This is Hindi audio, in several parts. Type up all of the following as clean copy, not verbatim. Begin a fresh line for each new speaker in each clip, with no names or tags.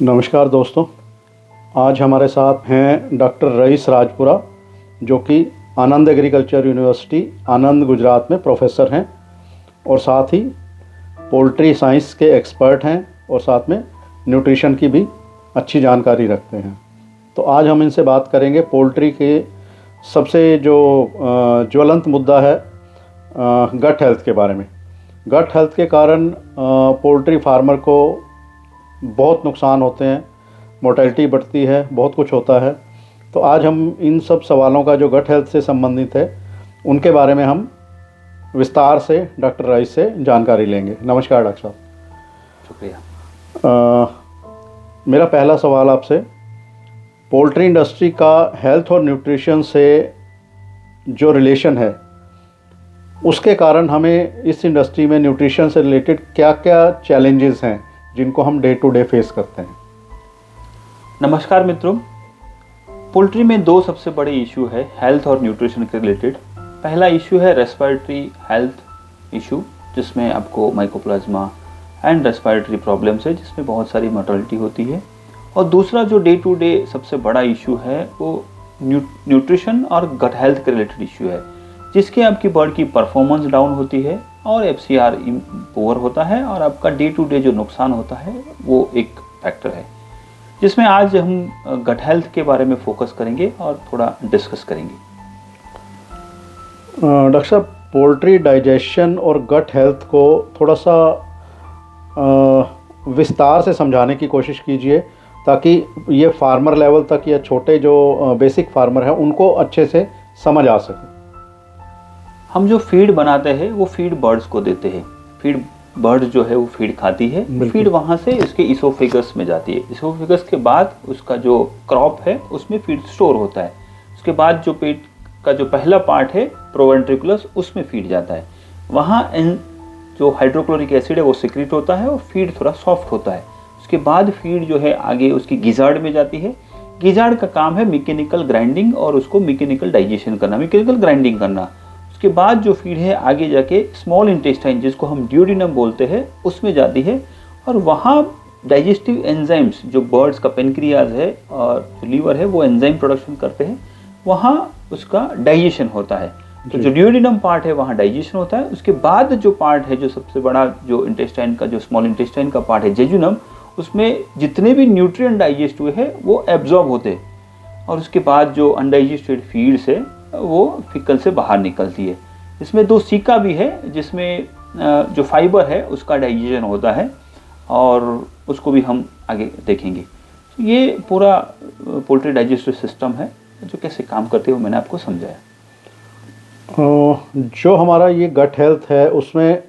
नमस्कार दोस्तों, आज हमारे साथ हैं डॉक्टर रईस राजपुरा, जो कि आनंद एग्रीकल्चर यूनिवर्सिटी आनंद गुजरात में प्रोफेसर हैं और साथ ही पोल्ट्री साइंस के एक्सपर्ट हैं और साथ में न्यूट्रिशन की भी अच्छी जानकारी रखते हैं। तो आज हम इनसे बात करेंगे पोल्ट्री के सबसे जो ज्वलंत मुद्दा है गट हेल्थ के बारे में। गट हेल्थ के कारण पोल्ट्री फार्मर को बहुत नुकसान होते हैं, मोर्टेलिटी बढ़ती है, बहुत कुछ होता है। तो आज हम इन सब सवालों का जो गट हेल्थ से संबंधित है उनके बारे में हम विस्तार से डॉक्टर रईस से जानकारी लेंगे। नमस्कार डॉक्टर साहब।
शुक्रिया।
मेरा पहला सवाल आपसे, पोल्ट्री इंडस्ट्री का हेल्थ और न्यूट्रिशन से जो रिलेशन है उसके कारण हमें इस इंडस्ट्री में न्यूट्रिशन से रिलेटेड क्या क्या चैलेंजेस हैं जिनको हम डे टू डे फेस करते हैं?
नमस्कार मित्रों, पोल्ट्री में दो सबसे बड़े इशू है हेल्थ और न्यूट्रिशन के रिलेटेड। पहला इशू है रेस्पिरेटरी हेल्थ इशू, जिसमें आपको माइकोप्लाज्मा एंड रेस्पिरेटरी प्रॉब्लम्स है, जिसमें बहुत सारी मोर्टेलिटी होती है। और दूसरा जो डे टू डे सबसे बड़ा इशू है वो न्यूट्रिशन और गट हेल्थ के रिलेटेड इशू है, जिसके आपकी बर्ड की परफॉर्मेंस डाउन होती है और FCR पुअर होता है और आपका डे टू डे जो नुकसान होता है वो एक फैक्टर है, जिसमें आज हम गट हेल्थ के बारे में फोकस करेंगे और थोड़ा डिस्कस करेंगे।
डॉक्टर साहब, पोल्ट्री डाइजेशन और गट हेल्थ को थोड़ा सा विस्तार से समझाने की कोशिश कीजिए, ताकि ये फार्मर लेवल तक या छोटे जो बेसिक फार्मर हैं उनको अच्छे से समझ आ सके।
हम जो फीड बनाते हैं वो फीड बर्ड्स को देते हैं। फीड बर्ड जो है वो फीड खाती है, फीड वहाँ से इसके इसोफेगस में जाती है। इसोफेगस के बाद उसका जो क्रॉप है उसमें फीड स्टोर होता है। उसके बाद जो पेट का जो पहला पार्ट है प्रोवेंट्रिकुलस, उसमें फीड जाता है। वहाँ जो हाइड्रोक्लोरिक एसिड है वो सिक्रीट होता है और फीड थोड़ा सॉफ्ट होता है। उसके बाद फीड जो है आगे उसकी गिजार्ड में जाती है। गिजार्ड का काम है मैकेनिकल ग्राइंडिंग और उसको मैकेनिकल डाइजेशन करना, मैकेनिकल ग्राइंडिंग करना। उसके बाद जो फीड है आगे जाके स्मॉल इंटेस्टाइन, जिसको हम ड्यूडेनम बोलते हैं, उसमें जाती है और वहाँ डाइजेस्टिव एंजाइम्स, जो बर्ड्स का पेनक्रियाज है और जो लीवर है वो एंजाइम प्रोडक्शन करते हैं, वहाँ उसका डाइजेशन होता है। तो जो ड्यूडेनम पार्ट है वहाँ डाइजेशन होता है। उसके बाद जो पार्ट है, जो सबसे बड़ा जो इंटेस्टाइन का, जो स्मॉल इंटेस्टाइन का पार्ट है जेजुनम, उसमें जितने भी न्यूट्रिएंट डाइजेस्ट हुए हैं वो एब्जॉर्ब होते हैं और उसके बाद जो अनडाइजेस्टेड फीड्स है वो फिकल से बाहर निकलती है। इसमें दो सीका भी है, जिसमें जो फाइबर है उसका डाइजेशन होता है और उसको भी हम आगे देखेंगे। ये पूरा पोल्ट्री डाइजेस्टिव सिस्टम है जो कैसे काम करते हैं वो मैंने आपको समझाया।
जो हमारा ये गट हेल्थ है उसमें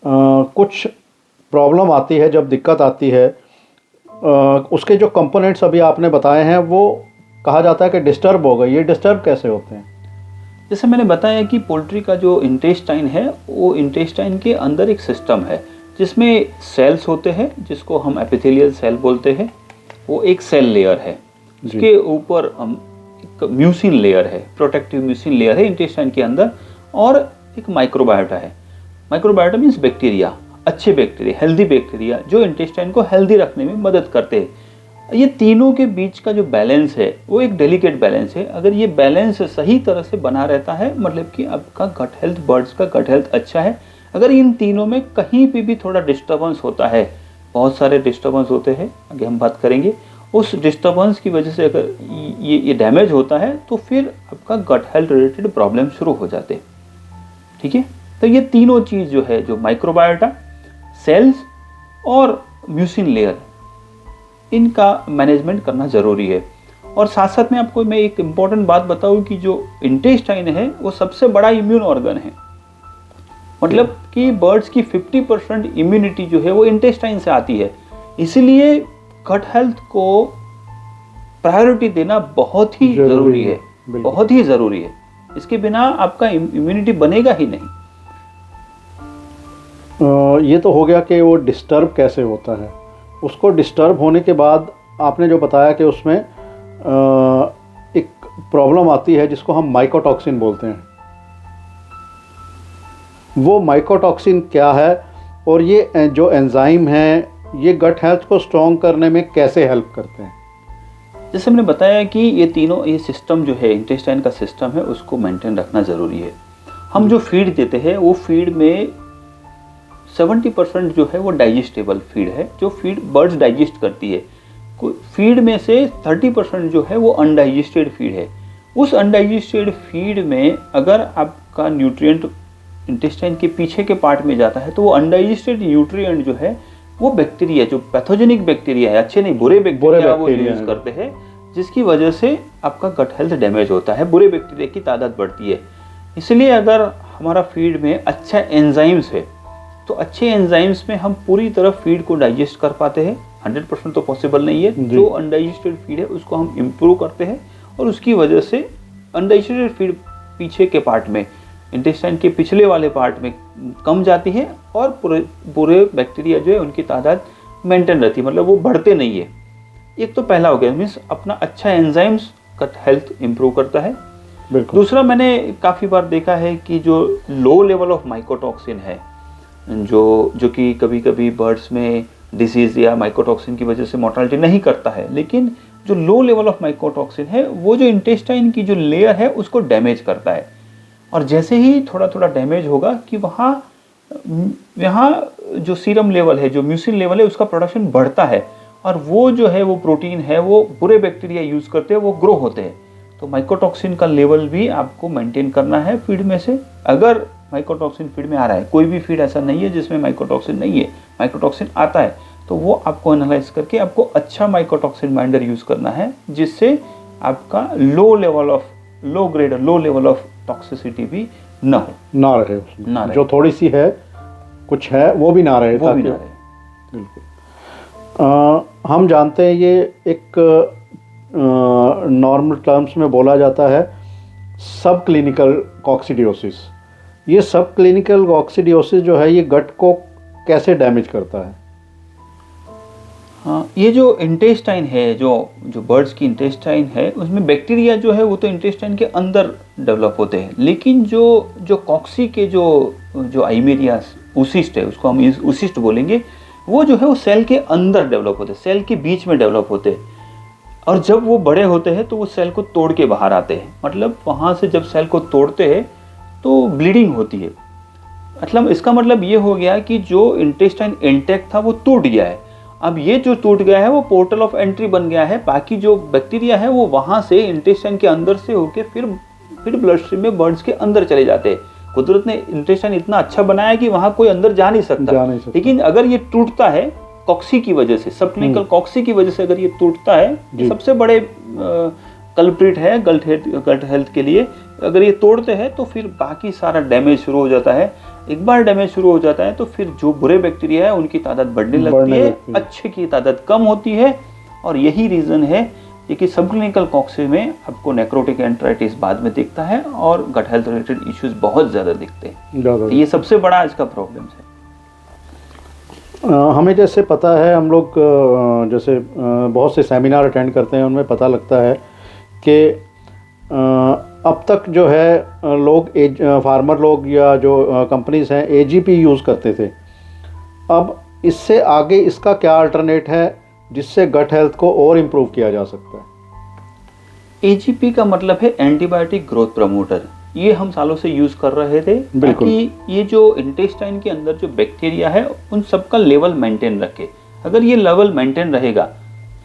कुछ प्रॉब्लम आती है, जब दिक्कत आती है उसके जो कंपोनेंट्स अभी आपने बताए हैं वो कहा जाता है कि डिस्टर्ब हो गए। ये डिस्टर्ब कैसे होते हैं?
जैसे मैंने बताया कि पोल्ट्री का जो इंटेस्टाइन है वो इंटेस्टाइन के अंदर एक सिस्टम है जिसमें सेल्स होते हैं, जिसको हम एपिथेलियल सेल बोलते हैं। वो एक सेल लेयर है, उसके ऊपर एक म्यूसिन लेयर है, प्रोटेक्टिव म्यूसिन लेयर है इंटेस्टाइन के अंदर, और एक माइक्रोबायोटा है। माइक्रोबायोटा मीन्स बैक्टीरिया, अच्छे बैक्टीरिया, हेल्दी बैक्टीरिया, जो इंटेस्टाइन को हेल्दी रखने में मदद करते हैं। ये तीनों के बीच का जो बैलेंस है वो एक डेलिकेट बैलेंस है। अगर ये बैलेंस सही तरह से बना रहता है, मतलब कि आपका गट हेल्थ, बर्ड्स का गट हेल्थ अच्छा है। अगर इन तीनों में कहीं पे भी थोड़ा डिस्टर्बेंस होता है, बहुत सारे डिस्टर्बेंस होते हैं, आगे हम बात करेंगे, उस डिस्टर्बेंस की वजह से अगर ये डैमेज होता है तो फिर आपका गट हेल्थ रिलेटेड प्रॉब्लम शुरू हो जाते हैं। ठीक है, तो ये तीनों चीज़ जो है, जो माइक्रोबायोटा, सेल्स और म्यूसिन लेयर, इनका मैनेजमेंट करना ज़रूरी है। और साथ साथ में आपको मैं एक इम्पॉर्टेंट बात बताऊं कि जो इंटेस्टाइन है वो सबसे बड़ा इम्यून ऑर्गन है। मतलब कि बर्ड्स की 50% इम्यूनिटी जो है वो इंटेस्टाइन से आती है। इसलिए गट हेल्थ को प्रायोरिटी देना बहुत ही ज़रूरी है, बहुत ही ज़रूरी है। इसके बिना आपका इम्यूनिटी बनेगा ही नहीं।
ये तो हो गया कि वो डिस्टर्ब कैसे होता है। उसको डिस्टर्ब होने के बाद आपने जो बताया कि उसमें एक प्रॉब्लम आती है जिसको हम माइकोटॉक्सिन बोलते हैं। वो माइकोटॉक्सिन क्या है और ये जो एंजाइम है ये गट हेल्थ को स्ट्रॉन्ग करने में कैसे हेल्प करते हैं?
जैसे मैंने बताया कि ये सिस्टम जो है, इंटेस्टाइन का सिस्टम है, उसको मेंटेन रखना ज़रूरी है। हम जो फीड देते हैं वो फीड में 70% जो है वो डाइजेस्टेबल फीड है, जो फीड बर्ड्स डाइजेस्ट करती है। फीड में से 30% जो है वो अनडाइजेस्टेड फीड है। उस अनडाइजेस्टेड फीड में अगर आपका न्यूट्रिएंट इंटेस्टाइन के पीछे के पार्ट में जाता है तो वो अनडाइजेस्टेड न्यूट्रिएंट जो है वो बैक्टीरिया, जो पैथोजेनिक बैक्टीरिया है, अच्छे नहीं बुरे बैक्टीरिया वो यूज करते हैं, जिसकी वजह से आपका गट हेल्थ डैमेज होता है, बुरे बैक्टीरिया की तादाद बढ़ती है। इसलिए अगर हमारा फीड में अच्छा एंजाइम्स है तो अच्छे एंजाइम्स में हम पूरी तरह फीड को डाइजेस्ट कर पाते हैं। 100% तो पॉसिबल नहीं है, जो अनडाइजेस्टेड फीड है उसको हम इम्प्रूव करते हैं और उसकी वजह से अनडाइजेस्टेड फीड पीछे के पार्ट में, इंटेस्टाइन के पिछले वाले पार्ट में कम जाती है और पूरे बैक्टीरिया जो है उनकी तादाद मेंटेन रहती है, मतलब वो बढ़ते नहीं है। एक तो पहला हो गया, मीन्स अपना अच्छा एंजाइम्स गट हेल्थ इम्प्रूव करता है। दूसरा, मैंने काफ़ी बार देखा है कि जो लो लेवल ऑफ माइकोटॉक्सिन है, जो कि कभी कभी बर्ड्स में डिसीज़ या माइकोटॉक्सिन की वजह से मोर्टालिटी नहीं करता है, लेकिन जो लो लेवल ऑफ माइकोटॉक्सिन है वो जो इंटेस्टाइन की जो लेयर है उसको डैमेज करता है। और जैसे ही थोड़ा थोड़ा डैमेज होगा कि यहाँ जो सीरम लेवल है, जो म्यूसिन लेवल है, उसका प्रोडक्शन बढ़ता है और वो जो है वो प्रोटीन है वो बुरे बैक्टीरिया यूज़ करते हैं, वो ग्रो होते हैं। तो माइकोटॉक्सिन का लेवल भी आपको मेंटेन करना है फीड में से। अगर माइकोटॉक्सिन फीड में आ रहा है, कोई भी फीड ऐसा नहीं है जिसमें माइकोटॉक्सिन नहीं है, माइकोटॉक्सिन आता है, तो वो आपको एनालाइज करके आपको अच्छा माइकोटॉक्सिन बाइंडर यूज़ करना है, जिससे आपका लो लेवल ऑफ टॉक्सिसिटी भी ना
रहे उसमें। जो थोड़ी सी है, कुछ है, वो भी ना रहे। बिल्कुल। हम जानते हैं ये एक नॉर्मल टर्म्स में बोला जाता है सब क्लिनिकल कॉक्सिडियोसिस। ये सब क्लिनिकल कॉक्सिडियोसिस जो है ये गट को कैसे डैमेज करता है?
हाँ, ये जो इंटेस्टाइन है, जो बर्ड्स की इंटेस्टाइन है, उसमें बैक्टीरिया जो है वो तो इंटेस्टाइन के अंदर डेवलप होते हैं, लेकिन जो कॉक्सी के जो आइमेरिया उसिस्ट है, उसको हम उसिस्ट बोलेंगे, वो जो है वो सेल के अंदर डेवलप होते हैं, सेल के बीच में डेवलप होते हैं। और जब वो बड़े होते हैं तो वो सेल को तोड़ के बाहर आते हैं, मतलब वहाँ से जब सेल को तोड़ते हैं तो ब्लीडिंग होती है। मतलब इसका मतलब ये हो गया कि जो इंटेस्टाइन इंटैक्ट था वो टूट गया है। अब ये जो टूट गया है वो पोर्टल ऑफ एंट्री बन गया है, बाकी जो बैक्टीरिया है वो वहाँ से इंटेस्टाइन के अंदर से होके फिर ब्लड स्ट्रीम में बर्ड्स के अंदर चले जाते हैं। कुदरत ने इंटेस्टाइन इतना अच्छा बनाया कि वहाँ कोई अंदर जा नहीं सकता। लेकिन अगर ये टूटता है कॉक्सी की वजह से, सब क्लिनिकल कॉक्सी की वजह से अगर ये टूटता है, सबसे बड़े कल्प्रिट है गट हेल्थ के लिए। अगर ये तोड़ते हैं तो फिर बाकी सारा डैमेज शुरू हो जाता है। एक बार डैमेज शुरू हो जाता है तो फिर जो बुरे बैक्टीरिया है उनकी तादाद बढ़ने लगती है, अच्छे की तादाद कम होती है। और यही रीज़न है कि सब क्लिनिकल कॉक्सी में आपको नेक्रोटिक एंटराइटिस बाद में दिखता है और गट हेल्थ रिलेटेड इश्यूज बहुत ज़्यादा दिखते हैं। तो ये सबसे बड़ा आज का प्रॉब्लम है।
हमें जैसे पता है, हम लोग जैसे बहुत से सेमिनार अटेंड करते हैं, उनमें पता लगता है कि अब तक जो है लोग फार्मर लोग या जो कंपनीज हैं एजीपी यूज़ करते थे। अब इससे आगे इसका क्या अल्टरनेट है जिससे गट हेल्थ को और इम्प्रूव किया जा सकता है?
एजीपी का मतलब है एंटीबायोटिक ग्रोथ प्रमोटर। ये हम सालों से यूज़ कर रहे थे ताकि ये जो इंटेस्टाइन के अंदर जो बैक्टीरिया है उन सबका लेवल मेंटेन रखे। अगर ये लेवल मेंटेन रहेगा,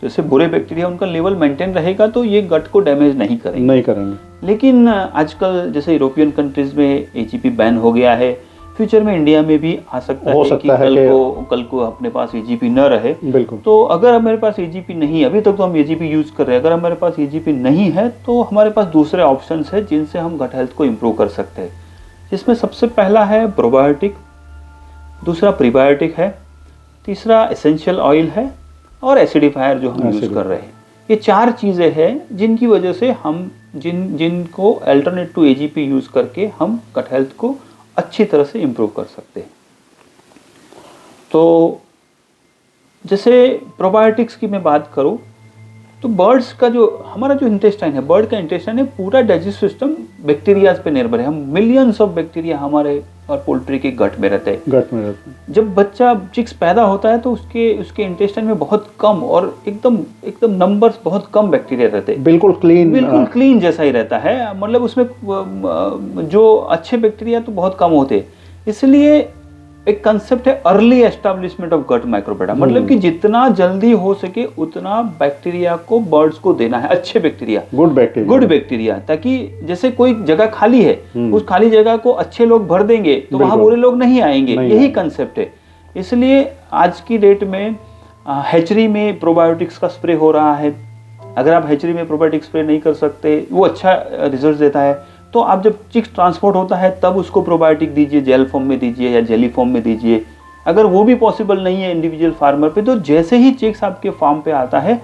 जैसे बुरे बैक्टीरिया उनका लेवल मेंटेन रहेगा, तो ये गट को डैमेज नहीं करेंगे। लेकिन आजकल जैसे यूरोपियन कंट्रीज में एजीपी बैन हो गया है, फ्यूचर में इंडिया में भी आ सकता है कि कल को अपने पास एजीपी न रहे। तो अगर हमारे पास एजीपी नहीं, अभी तक तो हम एजीपी यूज कर रहे हैं, अगर हमारे पास एजीपी नहीं है तो हमारे पास दूसरे ऑप्शंस है जिनसे हम गट हेल्थ को इम्प्रूव कर सकते हैं। जिसमें सबसे पहला है प्रोबायोटिक, दूसरा प्रीबायोटिक है, तीसरा एसेंशियल ऑयल है और एसिडिफायर जो हम यूज कर रहे हैं। ये 4 चीज़ें हैं जिनकी वजह से हम जिनको अल्टरनेट टू एजीपी यूज करके हम गट हेल्थ को अच्छी तरह से इम्प्रूव कर सकते हैं। तो जैसे प्रोबायोटिक्स की मैं बात करूं तो बर्ड्स का जो हमारा जो इंटेस्टाइन है, बर्ड का इंटेस्टाइन है, पूरा डाइजेस्टिव सिस्टम बैक्टीरियाज पे निर्भर है। हम मिलियंस ऑफ बैक्टीरिया हमारे और पोल्ट्री के गट में रहते हैं।
गट में रहते हैं।
जब बच्चा चिक्स पैदा होता है तो उसके इंटेस्टाइन में बहुत कम और एकदम नंबर्स बहुत कम बैक्टीरिया रहते हैं।
बिल्कुल क्लीन
जैसा ही रहता है, मतलब उसमें जो अच्छे बैक्टीरिया तो बहुत कम होते हैं। इसलिए एक कंसेप्ट है अर्ली एस्टेब्लिशमेंट ऑफ गट माइक्रोबियोटा, मतलब कि जितना जल्दी हो सके उतना बैक्टीरिया को बर्ड्स को देना है, अच्छे बैक्टीरिया, गुड बैक्टीरिया, ताकि जैसे कोई जगह खाली है उस खाली जगह को अच्छे लोग भर देंगे तो वहां बुरे लोग नहीं आएंगे। यही कंसेप्ट है। इसलिए आज की डेट में हैचरी में प्रोबायोटिक्स का स्प्रे हो रहा है। अगर आप हैचरी में प्रोबायोटिक स्प्रे नहीं कर सकते, वो अच्छा रिजल्ट देता है, तो आप जब चिक्स ट्रांसपोर्ट होता है तब उसको प्रोबायोटिक दीजिए, जेल फॉर्म में दीजिए या जेली फॉर्म में दीजिए। अगर वो भी पॉसिबल नहीं है इंडिविजुअल फार्मर पे, तो जैसे ही चिक्स आपके फार्म पे आता है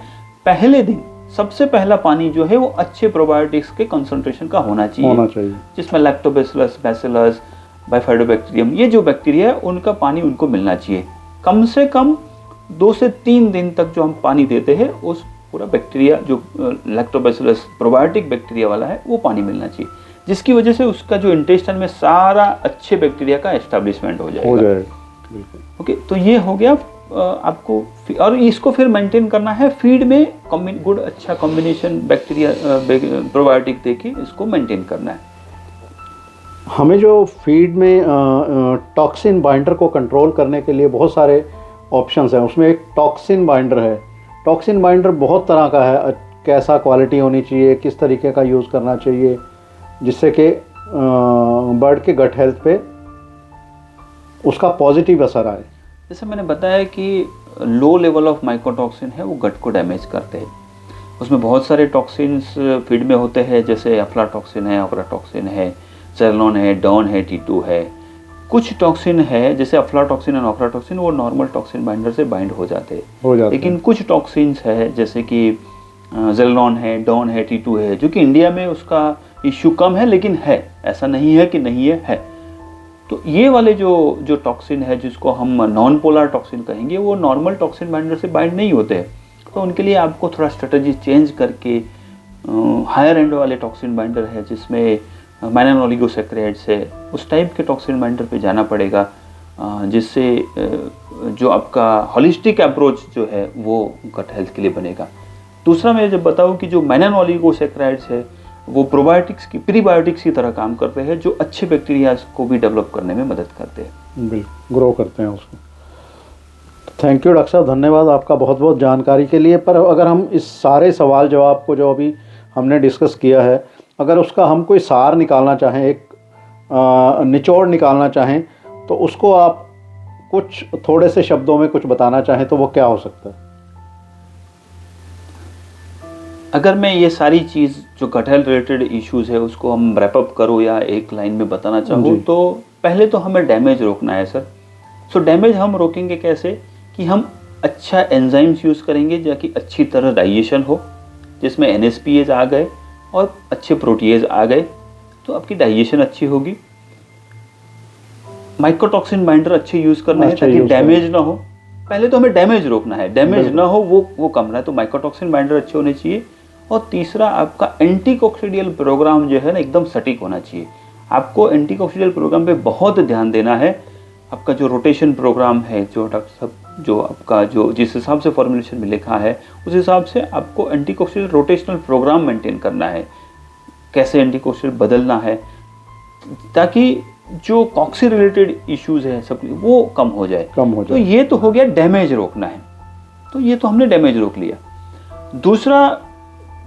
पहले दिन सबसे पहला पानी जो है वो अच्छे प्रोबायोटिक्स के कंसंट्रेशन का होना चाहिए, जिसमें लैक्टोबैसिलस, बैसिलस, बाइफाइडोबैक्टीरियम, ये जो बैक्टीरिया है उनका पानी उनको मिलना चाहिए। कम से कम 2 से 3 दिन तक जो हम पानी देते हैं उस पूरा बैक्टीरिया जो लैक्टोबैसिलस प्रोबायोटिक बैक्टीरिया वाला है वो पानी मिलना चाहिए, जिसकी वजह से उसका जो इंटेस्टाइन में सारा अच्छे बैक्टीरिया का एस्टेब्लिशमेंट हो जाएगा। ओके, तो ये हो गया आपको। और इसको फिर मेंटेन करना है फीड में गुड अच्छा कॉम्बिनेशन बैक्टीरिया प्रोबायोटिक देके इसको मेंटेन करना है।
हमें जो फीड में टॉक्सिन बाइंडर को कंट्रोल करने के लिए बहुत सारे ऑप्शंस हैं। उसमें एक टॉक्सिन बाइंडर है। टॉक्सिन बाइंडर बहुत तरह का है, कैसा क्वालिटी होनी चाहिए, किस तरीके का यूज़ करना चाहिए, जिससे कि बर्ड के गट हेल्थ पे उसका पॉजिटिव असर आए।
जैसे मैंने बताया कि लो लेवल ऑफ माइकोटॉक्सिन है वो गट को डैमेज करते हैं। उसमें बहुत सारे टॉक्सिन्स फीड में होते हैं, जैसे अफ्लाटॉक्सिन है, ऑक्राटॉक्सिन है, सेलोन है, डॉन है, T2 है। कुछ टॉक्सिन है जैसे अफ्लाटॉक्सिन और ऑक्राटॉक्सिन वो नॉर्मल टॉक्सिन बाइंडर से बाइंड हो जाते हैं, लेकिन कुछ टॉक्सिन्स है जैसे कि जेलोन है, डॉन है, T2 है, जो कि इंडिया में उसका इश्यू कम है, लेकिन है, ऐसा नहीं है कि नहीं है। तो ये वाले जो टॉक्सिन है जिसको हम नॉन पोलर टॉक्सिन कहेंगे, वो नॉर्मल टॉक्सिन बाइंडर से बाइंड नहीं होते हैं। तो उनके लिए आपको थोड़ा स्ट्रेटजी चेंज करके हायर एंड वाले टॉक्सिन बाइंडर है जिसमें मैनन ओलिगोसैकेराइड्स है, उस टाइप के टॉक्सिन बाइंडर पे जाना पड़ेगा, जिससे जो आपका होलिस्टिक अप्रोच जो है वो गट हेल्थ के लिए बनेगा। दूसरा मैं जब बताऊँ कि जो मैनन ओलिगोसैकेराइड्स है वो प्रोबायोटिक्स की प्रीबायोटिक्स की तरह काम करते हैं, जो अच्छे बैक्टीरिया को भी डेवलप करने में मदद करते हैं,
बिल्कुल ग्रो करते हैं उसको। थैंक यू डॉक्टर साहब, धन्यवाद आपका बहुत बहुत जानकारी के लिए। पर अगर हम इस सारे सवाल जवाब को जो अभी हमने डिस्कस किया है, अगर उसका हम कोई सार निकालना चाहें, एक निचोड़ निकालना चाहें, तो उसको आप कुछ थोड़े से शब्दों में कुछ बताना चाहें तो वो क्या हो सकता है?
अगर मैं ये सारी चीज़ जो गट हेल्थ रिलेटेड इश्यूज़ है उसको हम रैप अप करूँ या एक लाइन में बताना चाहूँ, तो पहले तो हमें डैमेज रोकना है सर। सो डैमेज हम रोकेंगे कैसे कि हम अच्छा एंजाइम्स यूज़ करेंगे ताकि अच्छी तरह डाइजेशन हो, जिसमें NSPAs आ गए और अच्छे प्रोटीएज आ गए तो आपकी डाइजेशन अच्छी होगी। माइकोटॉक्सिन बाइंडर अच्छे यूज़ करना है ताकि डैमेज ना हो। पहले तो हमें डैमेज रोकना है, डैमेज ना हो वो कम रहा है, तो माइकोटॉक्सिन बाइंडर अच्छे होने चाहिए। और तीसरा आपका एंटीकॉक्सीडियल प्रोग्राम जो है ना एकदम सटीक होना चाहिए। आपको एंटीकॉक्सीडियल प्रोग्राम पे बहुत ध्यान देना है। आपका जो रोटेशन प्रोग्राम है, जो डॉक्टर साहब जो आपका जो जिस हिसाब से फॉर्मुलेशन में लिखा है उस हिसाब से आपको एंटीकॉक्सीडियल रोटेशनल प्रोग्राम मेंटेन करना है, कैसे एंटीकॉक्सीडियल बदलना है ताकि जो कॉक्सी रिलेटेड इश्यूज है सब वो कम हो जाए। तो ये तो हो गया डैमेज रोकना है, तो ये तो हमने डैमेज रोक लिया। दूसरा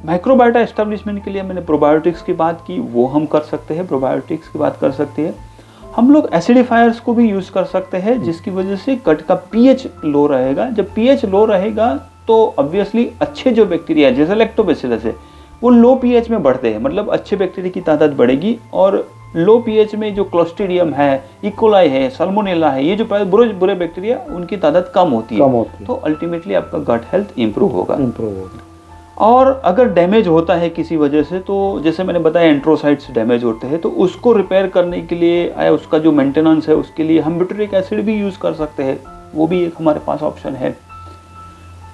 माइक्रोबायोटा एस्टेब्लिशमेंट के लिए मैंने प्रोबायोटिक्स की बात की, वो हम कर सकते हैं, प्रोबायोटिक्स की बात कर सकते हैं। हम लोग एसिडिफायर्स को भी यूज़ कर सकते हैं जिसकी वजह से गट का pH लो रहेगा। जब pH लो रहेगा तो ऑब्वियसली अच्छे जो बैक्टीरिया जैसे लैक्टोबैसिलस है वो लो pH में बढ़ते हैं, मतलब अच्छे बैक्टीरिया की तादाद बढ़ेगी। और लो pH में जो क्लोस्ट्रीडियम है, इकोलाई है, साल्मोनेला है, ये जो बुरे बैक्टीरिया उनकी तादाद कम होती है, तो अल्टीमेटली आपका गट हेल्थ इंप्रूव होगा। और अगर डैमेज होता है किसी वजह से, तो जैसे मैंने बताया एंट्रोसाइट्स डैमेज होते हैं, तो उसको रिपेयर करने के लिए या उसका जो मेंटेनेंस है उसके लिए हम ब्यूटेरिक एसिड भी यूज़ कर सकते हैं, वो भी एक हमारे पास ऑप्शन है।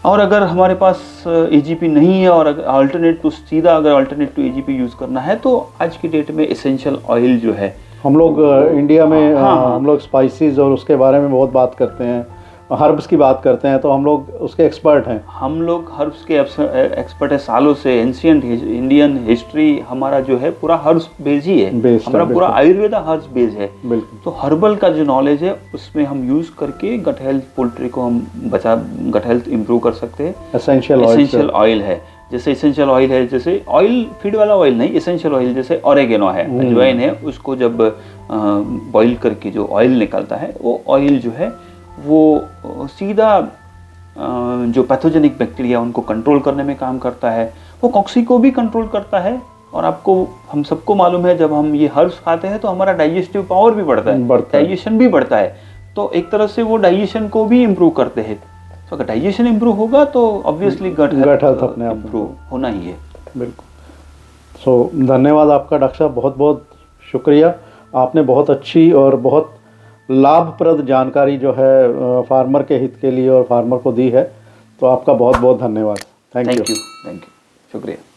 और अगर हमारे पास AGP नहीं है और अगर अल्टरनेट टू AGP यूज़ करना है, तो आज की डेट में एसेंशियल ऑयल जो है
हम लोग इंडिया में
हाँ।
हम लोग स्पाइसेस और उसके बारे में बहुत बात करते हैं, हर्ब्स की बात करते हैं, तो हम लोग उसके एक्सपर्ट हैं।
हम लोग हर्ब्स के एक्सपर्ट है सालों से। एंशियंट इंडियन हिस्ट्री हमारा जो है पूरा हर्ब्स बेस ही है,
Based है,
हमारा पूरा
बिल्कुल।
आयुर्वेदा हर्ब्स बेस है।
बिल्कुल।
तो हर्बल का जो नॉलेज है उसमें हम यूज करके गट हेल्थ पोल्ट्री को हम गट हेल्थ इंप्रूव कर सकते हैं। एसेंशियल ऑयल है, जैसे एसेंशियल ऑयल है, जैसे ऑयल फीड वाला ऑयल नहीं, एसेंशियल ऑयल जैसे ऑरेगेनो है, अजवाइन है, उसको जब बॉईल करके जो ऑयल निकलता है वो ऑयल जो है वो सीधा जो पैथोजेनिक बैक्टीरिया उनको कंट्रोल करने में काम करता है। वो कॉक्सी को भी कंट्रोल करता है। और आपको हम सबको मालूम है जब हम ये हर्ब्स खाते हैं तो हमारा डाइजेस्टिव पावर भी बढ़ता है, डाइजेशन भी बढ़ता है। तो एक तरह से वो डाइजेशन को भी इम्प्रूव करते हैं। तो अगर डाइजेशन इम्प्रूव होगा तो ऑब्वियसली गट हेल्थ
अपने आप
इम्प्रूव होना ही है।
बिल्कुल। सो धन्यवाद आपका डॉक्टर साहब, बहुत बहुत शुक्रिया। आपने बहुत अच्छी और बहुत लाभप्रद जानकारी जो है फार्मर के हित के लिए और फार्मर को दी है, तो आपका बहुत बहुत धन्यवाद। Thank you.
शुक्रिया।